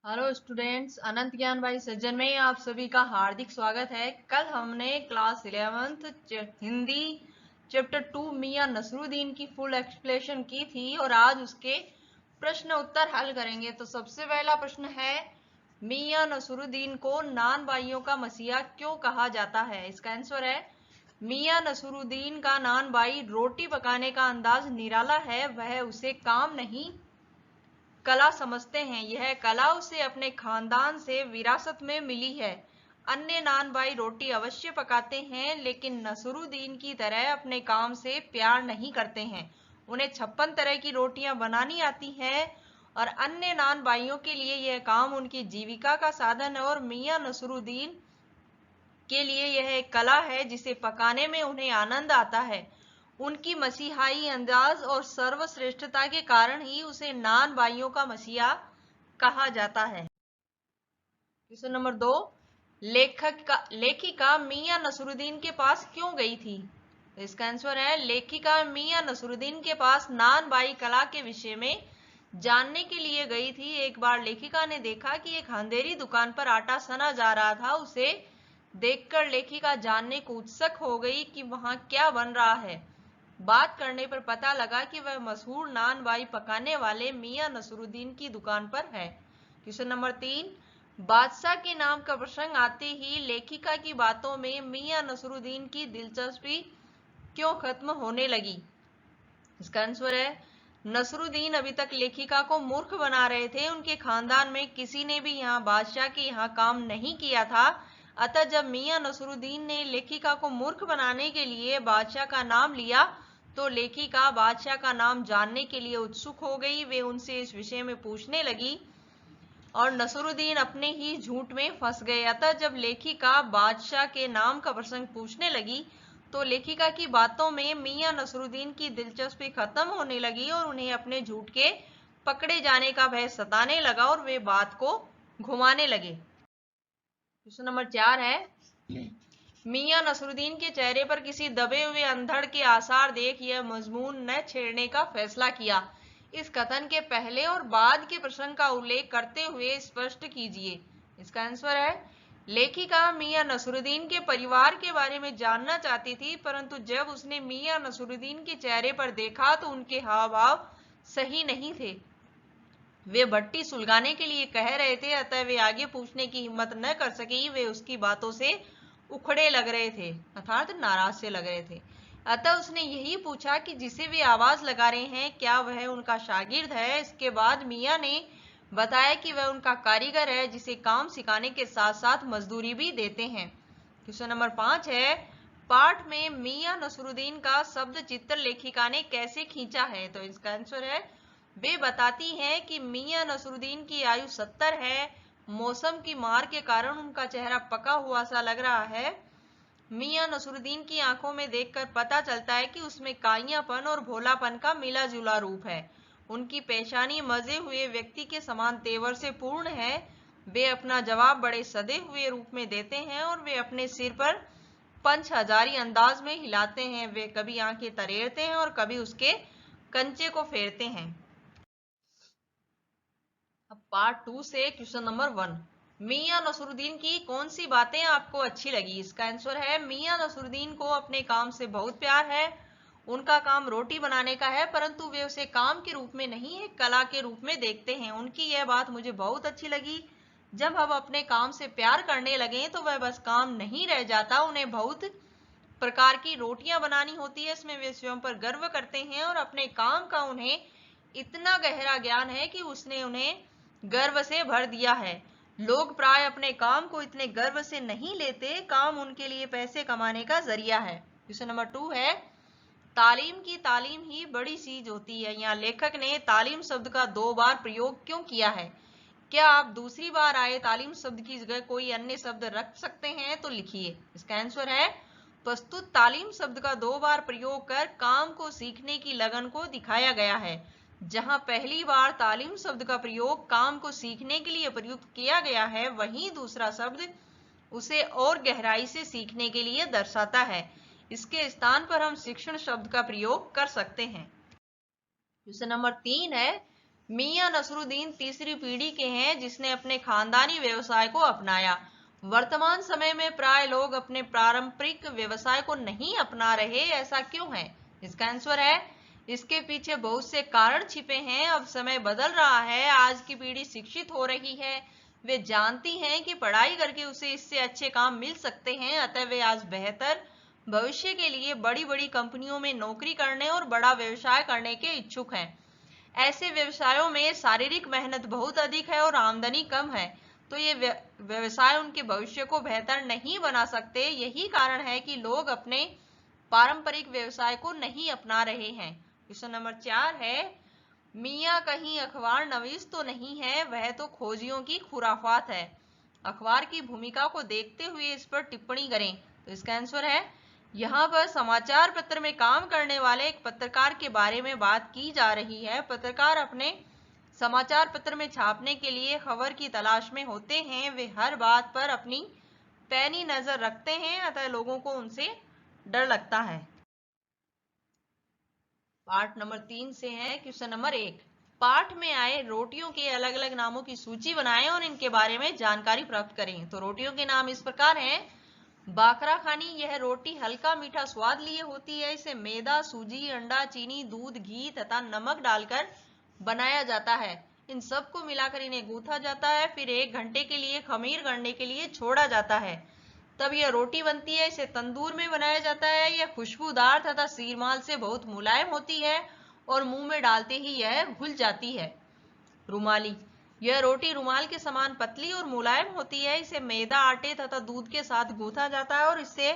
Hello students, अनंत ज्ञान भाई सज्जन में आप सभी का हार्दिक स्वागत है। कल हमने क्लास 11th हिंदी चैप्टर 2 मियां नसरुद्दीन की फुल एक्सप्लेनेशन की थी और आज उसके प्रश्न उत्तर हल करेंगे। तो सबसे पहला प्रश्न है, मियां नसरुद्दीन को नान भाइयों का मसीहा क्यों कहा जाता है? इसका आंसर है, मियां नसरुद्दीन का नान भाई रोटी पकाने का अंदाज निराला है, वह उसे काम नहीं कला समझते हैं। यह कला उसे अपने खानदान से विरासत में मिली है। अन्य नान भाई रोटी अवश्य पकाते हैं, लेकिन नसरुद्दीन की तरह अपने काम से प्यार नहीं करते हैं। उन्हें 56 तरह की रोटियां बनानी आती हैं और अन्य नान भाइयों के लिए यह काम उनकी जीविका का साधन है और मियां नसरुद्दीन के लिए यह एक कला है जिसे पकाने में उन्हें आनंद आता है। उनकी मसीहाई अंदाज और सर्वश्रेष्ठता के कारण ही उसे नान भाइयों का मसीहा कहा जाता है। क्वेश्चन नंबर 2, लेखिका मियां नसरुद्दीन के पास क्यों गई थी? तो इसका आंसर है, लेखिका मियां नसरुद्दीन के पास नान भाई कला के विषय में जानने के लिए गई थी। एक बार लेखिका ने देखा कि एक अंधेरी दुकान पर आटा सना जा रहा था। उसे देखकर लेखिका जानने को उत्सुक हो गई कि वहां क्या बन रहा है। बात करने पर पता लगा कि वह मशहूर नान भाई पकाने वाले मियां नसरुद्दीन की दुकान पर है। क्वेश्चन नंबर 3, बादशाह के नाम का प्रसंग आते ही लेखिका की बातों में मियां नसरुद्दीन की दिलचस्पी क्यों खत्म होने लगी? इसका आंसर है, नसरुद्दीन अभी तक लेखिका को मूर्ख बना रहे थे। उनके खानदान में किसी ने भी यहाँ बादशाह के यहाँ काम नहीं किया था। अतः जब मियां नसरुद्दीन ने लेखिका को मूर्ख बनाने के लिए बादशाह का नाम लिया तो लेखिका बादशाह का नाम जानने के लिए उत्सुक हो गई। वे उनसे इस विषय में पूछने लगी और नसरुद्दीन अपने ही झूठ में फंस गए। अतः जब लेखिका बादशाह के नाम का प्रसंग पूछने लगी तो लेखिका की बातों में मियां नसरुद्दीन की दिलचस्पी खत्म होने लगी और उन्हें अपने झूठ के पकड़े जाने का भय सताने लगा और वे बात को घुमाने लगे। क्वेश्चन नंबर 4 है, मियां नसरुद्दीन के चेहरे पर किसी दबे हुए अंधड़ के आसार देख यह मजमून न छेड़ने का फैसला किया। इस कथन के पहले और बाद के प्रसंग का उल्लेख करते हुए स्पष्ट कीजिए। इसका आंसर है, लेखिका मियां नसरुद्दीन के परिवार के बारे में जानना चाहती थी, परंतु जब उसने मियां नसरुद्दीन के चेहरे पर देखा तो उनके हाव भाव सही नहीं थे। वे भट्टी सुलगाने के लिए कह रहे थे, अतः वे आगे पूछने की हिम्मत न कर सकी। वे उसकी बातों से उखड़े लग रहे थे, अर्थात नाराज से लग रहे थे। अतः उसने यही पूछा कि जिसे वे आवाज लगा रहे हैं क्या वह उनका शागिर्द है? इसके बाद मियां ने बताया कि वह उनका कारीगर है जिसे काम सिखाने के साथ साथ मजदूरी भी देते हैं। क्वेश्चन नंबर 5 है, पाठ में मियां नसरुद्दीन का शब्द चित्र लेखिका ने कैसे खींचा है? तो इसका आंसर है, वे बताती हैं कि मियां नसरुद्दीन की आयु 70 है। मौसम की मार के कारण उनका चेहरा पका हुआ सा लग रहा है। मियां नसरुद्दीन की आंखों में देखकर पता चलता है कि उसमें काइयापन और भोलापन का मिला जुला रूप है। उनकी पेशानी मजे हुए व्यक्ति के समान तेवर से पूर्ण है। वे अपना जवाब बड़े सदे हुए रूप में देते हैं और वे अपने सिर पर पंच हजारी अंदाज में हिलाते हैं। वे कभी आंखें तरेरते हैं और कभी उसके कंचे को फेरते हैं। अब पार्ट 2 से क्वेश्चन नंबर 1, मियां नसरुद्दीन की कौन सी बातें आपको अच्छी लगी? इसका आंसर है, मियां नसरुद्दीन को अपने काम से बहुत प्यार है। उनका काम रोटी बनाने का है, परंतु वे उसे काम के रूप में नहीं एक कला के रूप में देखते हैं। उनकी यह बात मुझे बहुत अच्छी लगी। जब हम अपने काम से प्यार करने लगे तो वह बस काम नहीं रह जाता, उन्हें बहुत प्रकार की रोटियां बनानी होती है। इसमें वे स्वयं पर गर्व करते हैं और अपने काम का उन्हें इतना गहरा ज्ञान है कि उसने उन्हें गर्व से भर दिया है। लोग प्राय अपने काम को इतने गर्व से नहीं लेते। काम उनके लिए पैसे कमाने का जरिया है। क्वेश्चन नंबर 2 है, तालीम की तालीम ही बड़ी चीज होती है। यहाँ लेखक ने तालीम शब्द का 2 बार प्रयोग क्यों किया है? क्या आप दूसरी बार आए तालीम शब्द की जगह कोई अन्य शब्द रख सकते हैं? तो लिखिए। इसका आंसर है, प्रस्तुत तालीम शब्द का 2 बार प्रयोग कर काम को सीखने की लगन को दिखाया गया है। जहां पहली बार तालीम शब्द का प्रयोग काम को सीखने के लिए प्रयुक्त किया गया है, वहीं दूसरा शब्द उसे और गहराई से सीखने के लिए दर्शाता है। इसके स्थान पर हम शिक्षण शब्द का प्रयोग कर सकते हैं। क्वेश्चन नंबर 3 है, मियां नसरुद्दीन तीसरी पीढ़ी के हैं जिसने अपने खानदानी व्यवसाय को अपनाया। वर्तमान समय में प्राय लोग अपने पारंपरिक व्यवसाय को नहीं अपना रहे, ऐसा क्यों है? इसका आंसर है, इसके पीछे बहुत से कारण छिपे हैं। अब समय बदल रहा है, आज की पीढ़ी शिक्षित हो रही है, वे जानती हैं कि पढ़ाई करके उसे इससे अच्छे काम मिल सकते हैं, अतः वे आज बेहतर भविष्य के लिए बड़ी बड़ी कंपनियों में नौकरी करने और बड़ा व्यवसाय करने के इच्छुक हैं। ऐसे व्यवसायों में शारीरिक मेहनत बहुत अधिक है और आमदनी कम है, तो ये व्यवसाय उनके भविष्य को बेहतर नहीं बना सकते। यही कारण है कि लोग अपने पारंपरिक व्यवसाय को नहीं अपना रहे हैं। क्वेश्चन नंबर 4 है, मियां कहीं अखबार नवीस तो नहीं है, वह तो खोजियों की खुराफात है। अखबार की भूमिका को देखते हुए इस पर टिप्पणी करें। तो इसका आंसर है, यहाँ पर समाचार पत्र में काम करने वाले एक पत्रकार के बारे में बात की जा रही है। पत्रकार अपने समाचार पत्र में छापने के लिए खबर की तलाश में होते हैं। वे हर बात पर अपनी पैनी नजर रखते हैं, अतः लोगों को उनसे डर लगता है। पाठ नंबर 3 से है क्वेश्चन नंबर 1। पाठ में आए रोटियों के अलग अलग नामों की सूची बनाएं और इनके बारे में जानकारी प्राप्त करें। तो रोटियों के नाम इस प्रकार हैं। बाकरा खानी, यह रोटी हल्का मीठा स्वाद लिए होती है। इसे मैदा, सूजी, अंडा, चीनी, दूध, घी तथा नमक डालकर बनाया जाता है। इन सबको मिलाकर इन्हें गूंथा जाता है, फिर 1 घंटे के लिए खमीर करने के लिए छोड़ा जाता है, तब यह रोटी बनती है। इसे तंदूर में बनाया जाता है। यह खुशबूदार तथा सीरमाल से बहुत मुलायम होती है और मुंह में डालते ही यह घुल जाती है। रुमाली, यह रोटी रुमाल के समान पतली और मुलायम होती है। इसे मैदा, आटे तथा दूध के साथ गूंथा जाता है और इससे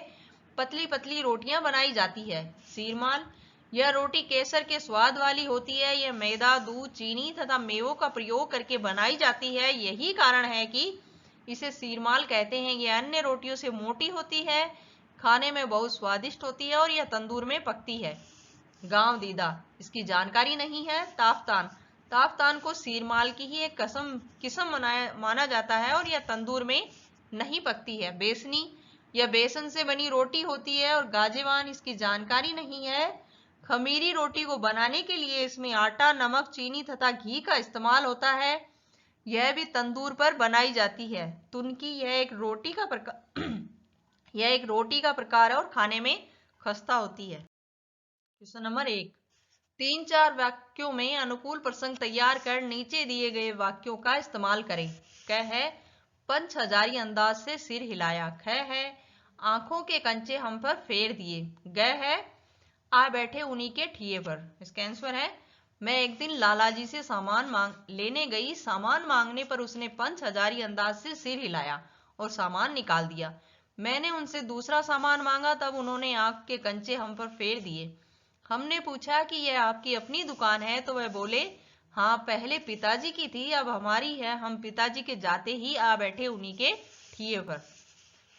पतली पतली रोटियां बनाई जाती है। सीरमाल, यह रोटी केसर के स्वाद वाली होती है। यह मैदा, दूध, चीनी तथा मेवों का प्रयोग करके बनाई जाती है। यही कारण है कि इसे सीरमाल कहते हैं। यह अन्य रोटियों से मोटी होती है, खाने में बहुत स्वादिष्ट होती है और यह तंदूर में पकती है। गांव दीदा, इसकी जानकारी नहीं है। ताफ्तान, ताफ्तान को सीरमाल की ही एक किस्म माना जाता है और यह तंदूर में नहीं पकती है। बेसनी, यह बेसन से बनी रोटी होती है। और गाजेवान, इसकी जानकारी नहीं है। खमीरी रोटी को बनाने के लिए इसमें आटा, नमक, चीनी तथा घी का इस्तेमाल होता है। यह भी तंदूर पर बनाई जाती है। तुनकी, यह एक रोटी का प्रकार यह एक रोटी का प्रकार है और खाने में खस्ता होती है। Question number 1। 3-4 वाक्यों में अनुकूल प्रसंग तैयार कर नीचे दिए गए वाक्यों का इस्तेमाल करें। क है, पंच हजारी अंदाज से सिर हिलाया। ख है, आंखों के कंचे हम पर फेर दिए। ग है, आ बैठे उन्हीं के ठिए पर। इसका आंसर है, मैं एक दिन लालाजी से सामान लेने गई। सामान मांगने पर उसने पंच हजारी अंदाज से सिर हिलाया और सामान निकाल दिया। मैंने उनसे दूसरा सामान मांगा, तब उन्होंने आंख के कंचे हम पर फेर दिए। हमने पूछा कि यह आपकी अपनी दुकान है, तो वह बोले, हाँ, पहले पिताजी की थी, अब हमारी है। हम पिताजी के जाते ही आ बैठे उन्हीं के ठिए पर।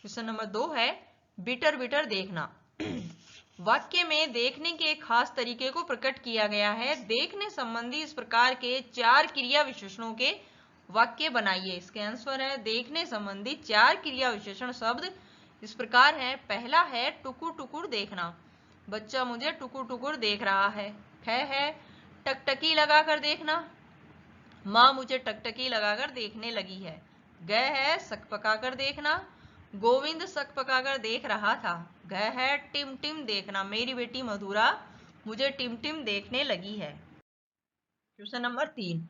क्वेश्चन नंबर 2 है, बिटर बिटर देखना। वाक्य में देखने के एक खास तरीके को प्रकट किया गया है। देखने संबंधी इस प्रकार के 4 क्रिया विशेषणों के वाक्य बनाइए। इसके आंसर है, देखने संबंधी 4 क्रिया विशेषण शब्द इस प्रकार है। पहला है टुकुर टुकुर देखना, बच्चा मुझे टुकुर टुकुर देख रहा है। ख है, टकटकी लगाकर देखना, माँ मुझे टकटकी लगाकर देखने लगी है। ग है, सकपकाकर देखना, गोविंद सकपकाकर देख रहा था। घ है, टिम टिम देखना, मेरी बेटी मधुरा मुझे टिम टिम देखने लगी है। Question number 3।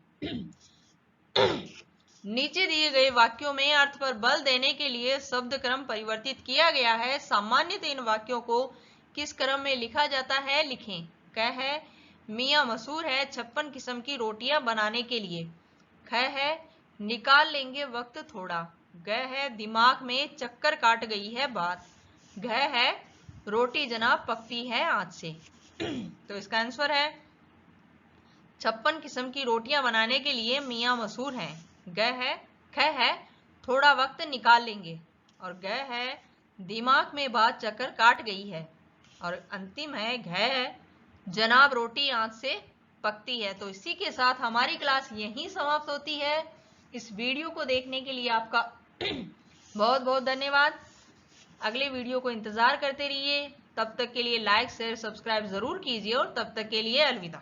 नीचे दिए गए वाक्यों में अर्थ पर बल देने के लिए शब्द क्रम परिवर्तित किया गया है। सामान्यतः इन वाक्यों को किस क्रम में लिखा जाता है, लिखें। क है, मियाँ मशहूर है 56 किस्म की रोटियां बनाने के लिए। ख है, निकाल लेंगे वक्त थोड़ा। ग है, दिमाग में चक्कर काट गई है बात। घ है, रोटी जनाब पकती है आंच से। तो इसका आंसर है, 56 किस्म की रोटियां बनाने के लिए मियाँ मशहूर हैं। ग है, ख है, थोड़ा वक्त निकाल लेंगे। और ग है, दिमाग में बात चक्कर काट गई है। और अंतिम है, घ है, जनाब रोटी आंच से पकती है। तो इसी के साथ हमारी क्लास यहीं समाप्त होती है। इस वीडियो को देखने के लिए आपका बहुत बहुत धन्यवाद। अगले वीडियो को इंतजार करते रहिए। तब तक के लिए लाइक शेयर सब्सक्राइब जरूर कीजिए और तब तक के लिए अलविदा।